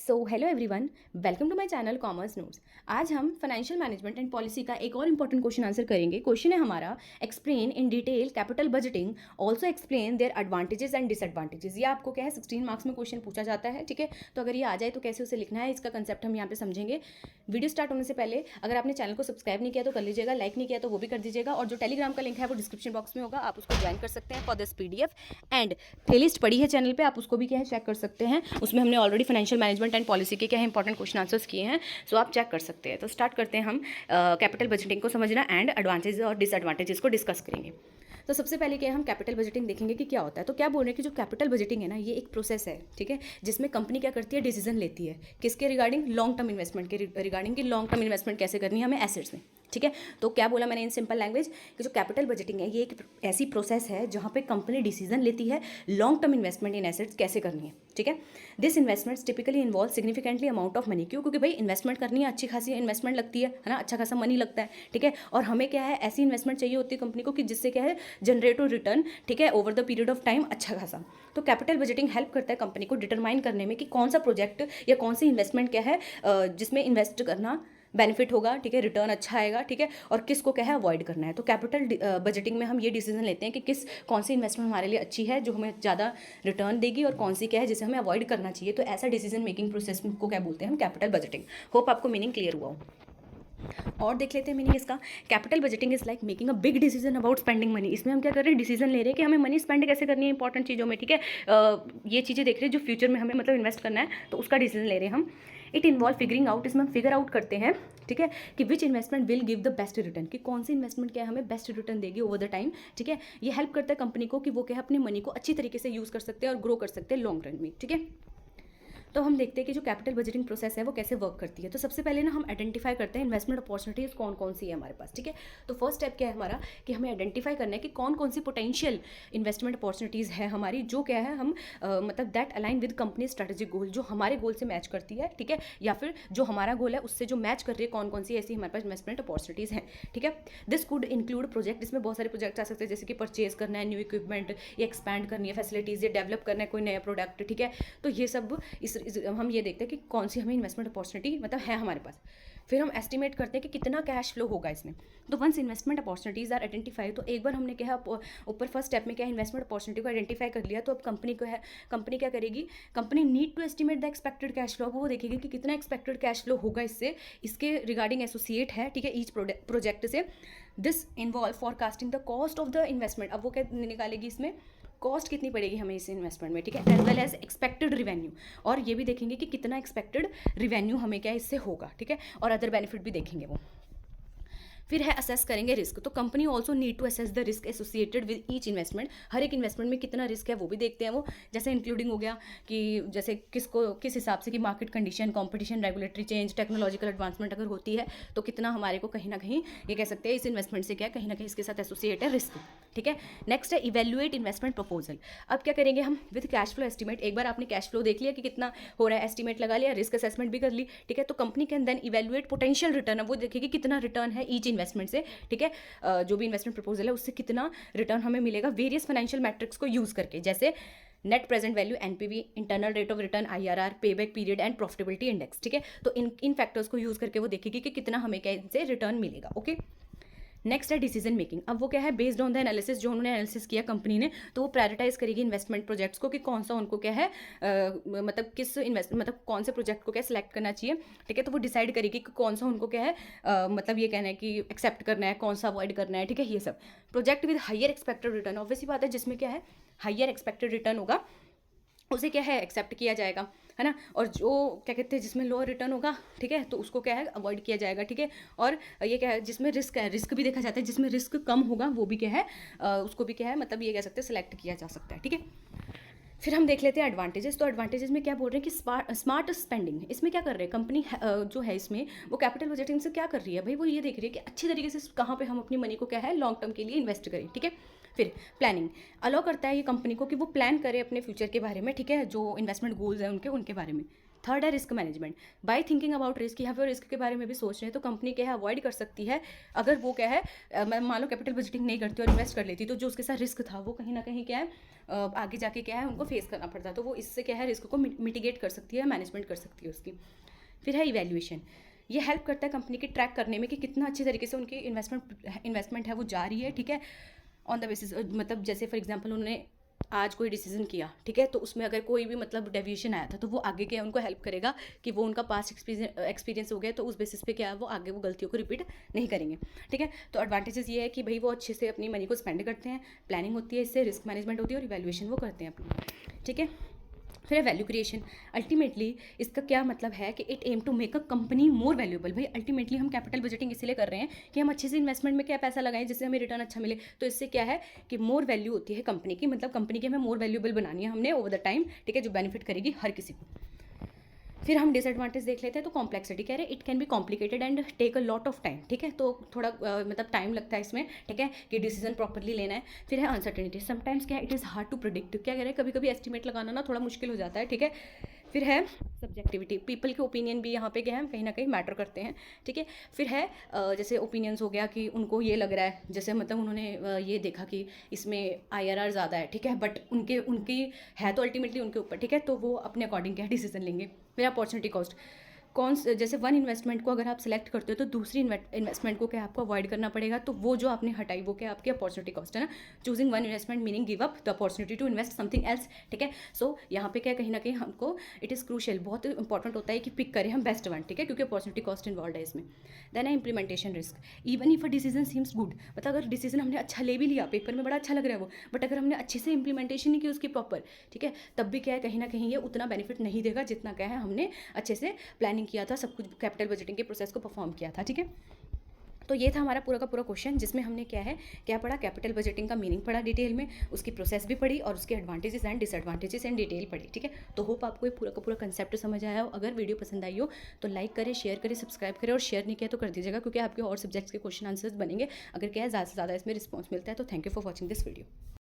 So hello everyone, welcome to my channel commerce notes. आज हम financial management and policy का एक और इंपॉर्टेंट क्वेश्चन आंसर करेंगे। क्वेश्चन है हमारा, explain in detail capital budgeting, also explain their advantages and disadvantages. ये आपको क्या है 16 मार्क्स में क्वेश्चन पूछा जाता है, ठीक है। तो अगर ये आ जाए तो कैसे उसे लिखना है, इसका कंसेप्ट हम यहाँ पे समझेंगे। वीडियो स्टार्ट होने से पहले अगर आपने चैनल को सब्सक्राइब नहीं किया तो कर लीजिएगा, लाइक नहीं किया तो वो भी कर दीजिएगा, और जो टेलीग्राम का लिंक है वो डिस्क्रिप्शन बॉक्स में होगा, आप उसको ज्वाइन कर सकते हैं for this PDF. And playlist पड़ी है चैनल पे, आप उसको भी क्या है चेक कर सकते हैं। उसमें हमने already financial management and policy के क्या है इंपॉर्टेंट क्वेश्चन आंसर्स किए हैं, सो आप चेक कर सकते हैं। तो स्टार्ट करते हैं हम कैपिटल बजटिंग को समझना एंड एडवांटेजेस और डिसएडवांटेजेस को डिस्कस करेंगे। तो सबसे पहले क्या है, हम कैपिटल बजटिंग देखेंगे कि क्या होता है। तो क्या बोल रहे हैं कि जो कैपिटल बजटिंग है ना, ये एक प्रोसेस है, ठीक है, जिसमें कंपनी क्या करती है, डिसीजन लेती है किसके रिगार्डिंग, लॉन्ग टर्म इन्वेस्टमेंट के रिगार्डिंग की लॉन्ग टर्म इन्वेस्टमेंट कैसे करनी है हमें एसेट्स में, ठीक है। तो क्या बोला मैंने इन सिंपल लैंग्वेज कि जो कैपिटल बजटिंग है ये एक ऐसी प्रोसेस है जहाँ पे कंपनी डिसीजन लेती है लॉन्ग टर्म इन्वेस्टमेंट इन एसेट्स कैसे करनी है, ठीक है। This investments typically involve significantly amount of money. क्यों? क्योंकि भाई इन्वेस्टमेंट करनी है, अच्छी खासी इन्वेस्टमेंट लगती है ना, अच्छा खासा मनी लगता है, ठीक है। और हमें क्या है, ऐसी इन्वेस्टमेंट चाहिए होती है कंपनी को कि जिससे क्या है जनरेट रिटर्न, ठीक है, over the period of time अच्छा खासा। तो कैपिटल बजटिंग हेल्प करता है कंपनी को डिटरमाइन करने में कि कौन सा प्रोजेक्ट या कौन सी इन्वेस्टमेंट क्या है जिसमें इन्वेस्ट करना बेनिफिट होगा, ठीक है, रिटर्न अच्छा आएगा, ठीक है, और किसको क्या है अवॉइड करना है। तो कैपिटल बजटिंग में हम ये डिसीजन लेते हैं कि कौन सी इन्वेस्टमेंट हमारे लिए अच्छी है जो हमें ज़्यादा रिटर्न देगी, और कौन सी क्या है जिसे हमें अवॉइड करना चाहिए। तो ऐसा डिसीजन मेकिंग प्रोसेस को क्या बोलते हैं हम, कैपिटल बजटिंग। होप आपको मीनिंग क्लियर हुआ हो। और देख लेते हैं मीनिंग इसका। Capital budgeting is like making a big decision about spending money. इसमें हम क्या कर रहे हैं, डिसीजन ले रहे हैं कि हमें मनी स्पेंड कैसे करनी है इंपॉर्टेंट चीज़ों में, ठीक है। ये चीज़ें देख रहे हैं जो फ्यूचर में हमें मतलब इन्वेस्ट करना है, तो उसका डिसीजन ले रहे हैं हम। इट इन्वॉल्व फिगरिंग आउट, इसमें हम फिगर आउट करते हैं, ठीक है, कि which investment will give the best return, कि कौन सी इन्वेस्टमेंट क्या है हमें बेस्ट रिटर्न देगी ओवर द टाइम, ठीक है। ये हेल्प करता है कंपनी को कि वो क्या है अपने मनी को अच्छी तरीके से यूज़ कर सकते हैं और ग्रो कर सकते हैं लॉन्ग रन में, ठीक है। तो हम देखते हैं कि जो कैपिटल बजटिंग प्रोसेस है वो कैसे वर्क करती है। तो सबसे पहले ना हम आइडेंटिफाई करते हैं इन्वेस्टमेंट अपॉर्चुनिटीज़ कौन कौन सी है हमारे पास, ठीक है। तो फर्स्ट स्टेप क्या है हमारा कि हमें आइडेंटिफाई करना है कि कौन कौन सी पोटेंशियल इन्वेस्टमेंट अपॉर्चुनिटीज़ है हमारी, जो क्या है हम मतलब that align with company strategic goal, जो हमारे गोल से मैच करती है, ठीक है, या फिर जो हमारा गोल है उससे जो मैच कर रही है, कौन कौन सी ऐसी हमारे पास इन्वेस्टमेंट अपॉर्चुनिटीज़ हैं, ठीक है। दिस कुड इंक्लूड प्रोजेक्ट, इसमें बहुत सारे प्रोजेक्ट आ सकते हैं, जैसे कि परचेज करना है न्यू इक्विपमेंट, या एक्सपैंड करनी है फैसिलिटीज़, या डेवलप करना है कोई नया प्रोडक्ट, ठीक है। तो ये सब हम ये देखते हैं कि कौन सी हमें इन्वेस्टमेंट अपॉर्चुनिटी मतलब है हमारे पास। फिर हम एस्टिमेट करते हैं कि कितना कैश फ्लो होगा इसमें। तो once investment opportunities are identify, तो एक बार हमने क्या है ऊपर फर्स्ट स्टेप में क्या है इन्वेस्टमेंट अपॉर्चुनिटी को आइडेंटिफाई कर लिया, तो अब कंपनी को है, कंपनी क्या करेगी, company need to estimate the expected cash flow. वो देखेगी कि कितना एक्सपेक्टेड कैश फ्लो होगा इससे, इसके रिगार्डिंग एसोसिएट है, ठीक है, ईच प्रोजेक्ट से। This involve forecasting the cost of the investment. अब वो क्या निकालेगी इसमें, कॉस्ट कितनी पड़ेगी हमें इस इन्वेस्टमेंट में, ठीक है, as well as expected revenue. और ये भी देखेंगे कि कितना एक्सपेक्टेड रिवेन्यू हमें क्या इससे होगा, ठीक है, और अदर बेनिफिट भी देखेंगे वो। फिर है असेस करेंगे रिस्क। तो company also need to assess the risk associated with each investment. हर एक इन्वेस्टमेंट में कितना रिस्क है वो भी देखते हैं वो, जैसे इंक्लूडिंग हो गया कि जैसे किस हिसाब से कि market condition, competition, regulatory change, technological advancement अगर होती है तो कितना हमारे को कहीं ना कहीं ये कह सकते हैं इस इन्वेस्टमेंट से क्या कहीं ना कहीं इसके साथ एसोसिएट है रिस्क, ठीक है। नेक्स्ट है इवेल्युएट इन्वेस्टमेंट प्रपोजल। अब क्या करेंगे हम विद कैश फ्लो एस्टिमेट। एक बार आपने कैश फ्लो देख लिया कि कितना हो रहा है, एस्टिमेट लगा लिया, रिस्क असेसमेंट भी कर ली, ठीक है। तो company can then evaluate potential return. वो देखेगी कितना रिटर्न है ईच इन्वेस्टमेंट से, ठीक है, जो भी इन्वेस्टमेंट प्रपोजल है उससे कितना रिटर्न हमें मिलेगा वेरियस फाइनेंशियल मैट्रिक्स को यूज करके, जैसे net present value, NPV, internal rate of return, IRR, payback period and profitability index, ठीक है। तो इन फैक्टर्स को यूज करके वो देखेगी कि कितना हमें क्या इनसे रिटर्न मिलेगा, ओके। नेक्स्ट है डिसीजन मेकिंग। अब वो क्या है बेस्ड ऑन द एनालिसिस, जो उन्होंने एनालिसिस किया कंपनी ने, तो वो प्रायोरिटाइज करेगी इन्वेस्टमेंट प्रोजेक्ट्स को कि कौन सा उनको क्या है मतलब किस मतलब कौन से प्रोजेक्ट को क्या सिलेक्ट करना चाहिए, ठीक है। तो वो डिसाइड करेगी कि कौन सा उनको क्या है मतलब ये कहना है कि एक्सेप्ट करना है, कौन सा अवॉइड करना है, ठीक है। ये सब project with higher expected return, obviously बात है, जिसमें क्या है हाइयर एक्सपेक्टेड रिटर्न होगा उसे क्या है एक्सेप्ट किया जाएगा, है ना। और जो क्या कहते हैं जिसमें लोअर रिटर्न होगा, ठीक है, तो उसको क्या है अवॉइड किया जाएगा, ठीक है। और ये क्या है जिसमें रिस्क है, रिस्क भी देखा जाता है, जिसमें रिस्क कम होगा वो भी क्या है उसको भी क्या है मतलब ये कह सकते हैं सिलेक्ट किया जा सकता है, ठीक है। फिर हम देख लेते हैं एडवांटेजेस। तो एडवांटेजेस में क्या बोल रहे हैं कि स्मार्ट स्पेंडिंग। इसमें क्या कर रहे हैं कंपनी जो है इसमें वो कैपिटल बजटिंग से क्या कर रही है भाई, वो ये देख रही है कि अच्छी तरीके से कहाँ पे हम अपनी मनी को क्या है लॉन्ग टर्म के लिए इन्वेस्ट करें, ठीक है। फिर प्लानिंग अलाउ करता है ये कंपनी को कि वो प्लान करे अपने फ्यूचर के बारे में, ठीक है, जो इन्वेस्टमेंट गोल्स हैं उनके बारे में। थर्ड है risk management. By thinking about risk, यहाँ पे रिस्क के बारे में भी सोच रहे हैं तो कंपनी क्या है अवॉइड कर सकती है। अगर वो क्या है मैं मान लो कैपिटल बजटिंग नहीं करती और इन्वेस्ट कर लेती तो जो उसके साथ रिस्क था वो कहीं ना कहीं क्या है आगे जाके क्या है उनको फेस करना पड़ता है। तो वो इससे क्या है रिस्क को मिटिगेट कर सकती है, मैनेजमेंट कर सकती है उसकी। फिर है इवैल्यूएशन। ये हेल्प करता है कंपनी के ट्रैक करने में कि कितना अच्छे तरीके से उनकी इन्वेस्टमेंट है वो जा रही है, ठीक है, ऑन द बेसिस मतलब जैसे फॉर एग्जांपल उन्होंने आज कोई डिसीजन किया, ठीक है, तो उसमें अगर कोई भी मतलब डेविएशन आया था तो वो आगे क्या है उनको हेल्प करेगा कि वो उनका पास्ट एक्सपीरियंस हो गया, तो उस बेसिस पे क्या है वो आगे वो गलतियों को रिपीट नहीं करेंगे, ठीक है। तो एडवांटेजेस ये है कि भाई वो अच्छे से अपनी मनी को स्पेंड करते हैं, प्लानिंग होती है, इससे रिस्क मैनेजमेंट होती है और इवैल्यूएशन वो करते हैं अपनी, ठीक है। फिर है वैल्यू क्रिएशन। अल्टीमेटली इसका क्या मतलब है कि it aim to make a company more valuable. भाई अल्टीमेटली हम कैपिटल बजटिंग इसलिए कर रहे हैं कि हम अच्छे से इन्वेस्टमेंट में क्या पैसा लगाएं जिससे हमें रिटर्न अच्छा मिले। तो इससे क्या है कि मोर वैल्यू होती है कंपनी की, मतलब कंपनी की हमें मोर वैल्यूएबल बनानी है हमने ओवर द टाइम, ठीक है, जो बेनिफिट करेगी हर किसी को। फिर हम डिसएडवांटेज देख लेते हैं। तो कॉम्प्लेक्सिटी कह रहे हैं it can be complicated and take a lot of time, ठीक है, तो थोड़ा मतलब टाइम लगता है इसमें, ठीक है, कि डिसीजन प्रॉपरली लेना है। फिर है अनसर्टेनिटी। समटाइम्स क्या है it is hard to predict. क्या कह रहे हैं कभी कभी एस्टिमेट लगाना ना थोड़ा मुश्किल हो जाता है, ठीक है। फिर है सब्जेक्टिविटी। पीपल के ओपिनियन भी यहाँ पे क्या है कहीं ना कहीं मैटर करते हैं, ठीक है। फिर है जैसे ओपिनियंस हो गया कि उनको ये लग रहा है, जैसे मतलब उन्होंने ये देखा कि इसमें IRR ज़्यादा है, ठीक है, बट उनकी है तो अल्टीमेटली उनके ऊपर, ठीक है, तो वो अपने अकॉर्डिंग क्या डिसीजन लेंगे। फिर अपॉर्चुनिटी कॉस्ट। जैसे वन इन्वेस्टमेंट को अगर आप सेलेक्ट करते हो तो दूसरी इन्वेस्टमेंट को क्या आपको अवॉइड करना पड़ेगा, तो वो जो आपने हटाई वो क्या आपकी अपॉर्चुनिटी कॉस्ट है ना। Choosing one investment meaning give up the opportunity to invest something else, ठीक है। सो यहाँ पे क्या कहीं ना कहीं हमको इट इज़ क्रूशियल, बहुत इंपॉर्टेंट होता है कि पिक करें हम बेस्ट वन, ठीक है, क्योंकि अपॉर्चुनिटी कॉस्ट इन्वॉल्व है इसमें। देन है implementation risk. Even if a decision seems good, मतलब अगर डिसीजन हमने अच्छा ले भी लिया, पेपर में बड़ा अच्छा लग रहा है वो, बट अगर हमने अच्छे से इंप्लीमेंटेशन नहीं की उसकी प्रॉपर, ठीक है, तब भी क्या है कहीं ना कहीं ये उतना बेनिफिट नहीं देगा जितना क्या है हमने अच्छे से प्लानिंग किया था, सब कुछ कैपिटल बजटिंग के प्रोसेस को परफॉर्म किया था, ठीक है। तो ये था हमारा पूरा का पूरा क्वेश्चन जिसमें हमने क्या पढ़ा, कैपिटल बजटिंग का मीनिंग पढ़ा डिटेल में, उसकी प्रोसेस भी पढ़ी और उसके advantages and disadvantages and detail पढ़ी, ठीक है। तो होप आपको ये पूरा का पूरा कंसेप्ट समझ आया हो। अगर वीडियो पसंद आई हो तो लाइक करें, शेयर करें, सब्सक्राइब करें, और शेयर नहीं किया तो कर दीजिएगा क्योंकि आपके और सब्जेक्ट्स के क्वेश्चन आंसर्स बनेंगे अगर क्या है ज़्यादा से ज़्यादा इसमें रिस्पॉन्स मिलता है। तो thank you for watching this video.